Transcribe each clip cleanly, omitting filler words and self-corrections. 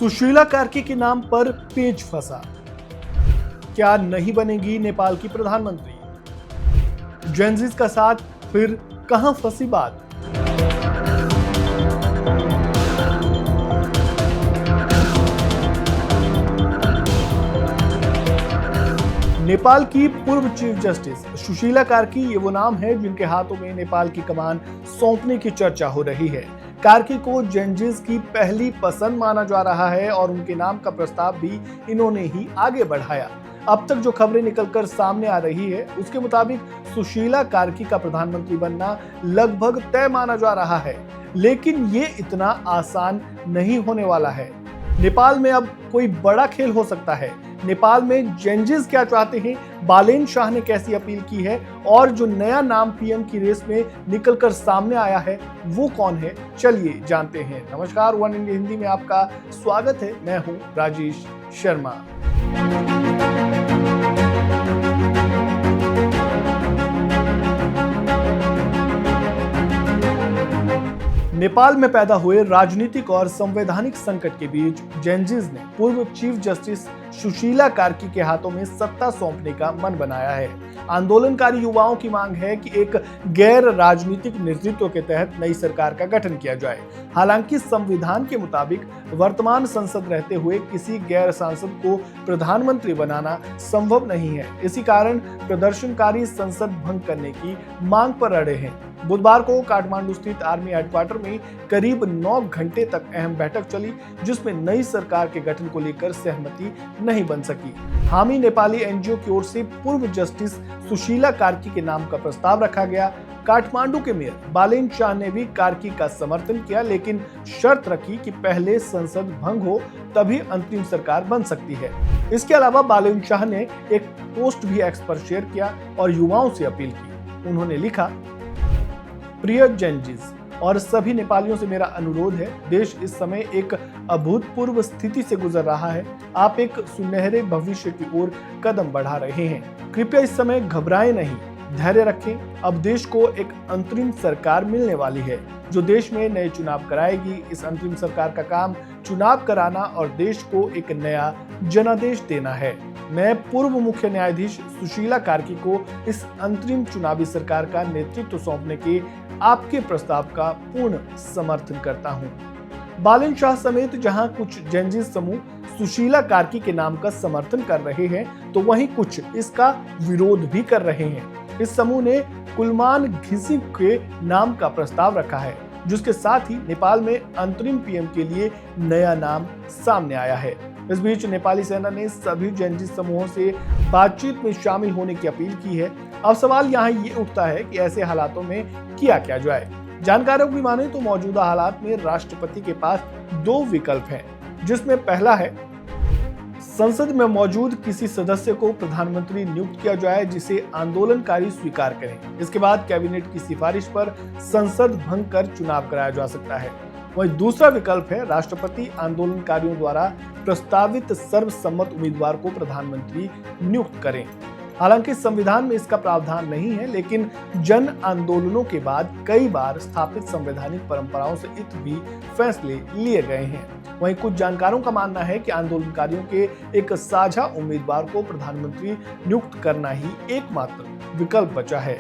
सुशीला कार्की के नाम पर पेच फंसा। क्या नहीं बनेगी नेपाल की प्रधानमंत्री? जेनजीज का साथ फिर कहां फंसी बात? नेपाल की पूर्व चीफ जस्टिस सुशीला कार्की ये वो नाम है जिनके हाथों में नेपाल की कमान सौंपने की चर्चा हो रही है। कार्की को जेनजीज की पहली पसंद माना जा रहा है और उनके नाम का प्रस्ताव भी इन्होंने ही आगे बढ़ाया। अब तक जो खबरें निकलकर सामने आ रही है उसके मुताबिक सुशीला कार्की का प्रधानमंत्री बनना लगभग तय माना जा रहा है, लेकिन ये इतना आसान नहीं होने वाला है। नेपाल में अब कोई बड़ा खेल हो सकता है। नेपाल में जेनजीज क्या चाहते हैं, बालेन शाह ने कैसी अपील की है और जो नया नाम पीएम की रेस में निकलकर सामने आया है वो कौन है, चलिए जानते हैं। नमस्कार, वन इंडिया हिंदी में आपका स्वागत है। मैं हूं राजेश शर्मा। नेपाल में पैदा हुए राजनीतिक और संवैधानिक संकट के बीच जेनजीज ने पूर्व चीफ जस्टिस सुशीला कार्की के हाथों में सत्ता सौंपने का मन बनाया है। आंदोलनकारी युवाओं की मांग है कि एक गैर राजनीतिक नेतृत्व के तहत नई सरकार का गठन किया जाए। हालांकि संविधान के मुताबिक वर्तमान संसद रहते हुए किसी गैर सांसद को प्रधानमंत्री बनाना संभव नहीं है। इसी कारण प्रदर्शनकारी संसद भंग करने की मांग पर अड़े हैं। बुधवार को काठमांडू स्थित आर्मी हेडक्वार्टर में करीब 9 घंटे तक अहम बैठक चली, जिसमें नई सरकार के गठन को लेकर सहमति नहीं बन सकी। हामी नेपाली एनजीओ की ओर से पूर्व जस्टिस सुशीला कार्की के नाम का प्रस्ताव रखा गया। काठमांडू के मेयर बालेन शाह ने भी कार्की का समर्थन किया, लेकिन शर्त रखी कि पहले संसद भंग हो तभी अंतिम सरकार बन सकती है। इसके अलावा बालेन शाह ने एक पोस्ट भी एक्स पर शेयर किया और युवाओं से अपील की। उन्होंने लिखा, प्रिय जेनजीज और सभी नेपालियों से मेरा अनुरोध है, देश इस समय एक अभूतपूर्व स्थिति से गुजर रहा है। आप एक सुनहरे भविष्य की ओर कदम बढ़ा रहे हैं। कृपया इस समय घबराएं नहीं, धैर्य रखें। अब देश को एक अंतरिम सरकार मिलने वाली है जो देश में नए चुनाव कराएगी। इस अंतरिम सरकार का काम चुनाव कराना और देश को एक नया जनादेश देना है। मैं पूर्व मुख्य न्यायाधीश सुशीला कार्की को इस अंतरिम चुनावी सरकार का नेतृत्व सौंपने के आपके प्रस्ताव का पूर्ण समर्थन करता हूं। बालेन शाह समेत जहां कुछ जेनजीज समूह सुशीला कार्की के नाम का समर्थन कर रहे हैं, तो वहीं कुछ इसका विरोध भी कर रहे हैं। इस समूह ने कुलमान घिसिंग के नाम का प्रस्ताव रखा है, जिसके साथ ही नेपाल में अंतरिम पीएम के लिए नया नाम सामने आया है। इस बीच नेपाली सेना ने सभी जेनजी समूहों से बातचीत में शामिल होने की अपील की है। अब सवाल यहाँ ये उठता है कि ऐसे हालातों में किया क्या जाए। जानकारों की माने तो मौजूदा हालात में राष्ट्रपति के पास 2 विकल्प हैं, जिसमें पहला है संसद में मौजूद किसी सदस्य को प्रधानमंत्री नियुक्त किया जाए जिसे आंदोलनकारी स्वीकार करें। इसके बाद कैबिनेट की सिफारिश पर संसद भंग कर चुनाव कराया जा सकता है। वहीं दूसरा विकल्प है राष्ट्रपति आंदोलनकारियों द्वारा प्रस्तावित सर्वसम्मत उम्मीदवार को प्रधानमंत्री नियुक्त करें। हालांकि संविधान में इसका प्रावधान नहीं है, लेकिन जन आंदोलनों के बाद कई बार स्थापित संवैधानिक परंपराओं से इत भी फैसले लिए गए हैं। वहीं कुछ जानकारों का मानना है कि आंदोलनकारियों के एक साझा उम्मीदवार को प्रधानमंत्री नियुक्त करना ही एकमात्र विकल्प बचा है।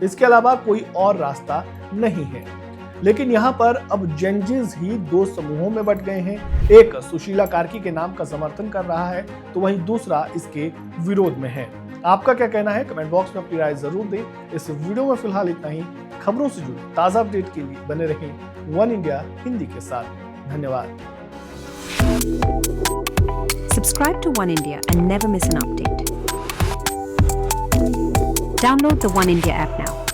इसके अलावा कोई और रास्ता नहीं है। लेकिन यहाँ पर अब जेनजीज ही 2 समूहों में बंट गए हैं। एक सुशीला कार्की के नाम का समर्थन कर रहा है, तो वहीं दूसरा इसके विरोध में है। आपका क्या कहना है? कमेंट बॉक्स में अपनी राय जरूर दें। इस वीडियो में फिलहाल इतना ही। खबरों से जुड़े ताजा अपडेट के लिए बने रहें वन इंडिया हिंदी के साथ। धन्यवाद। Subscribe to One India and never miss an update. Download the One India app now.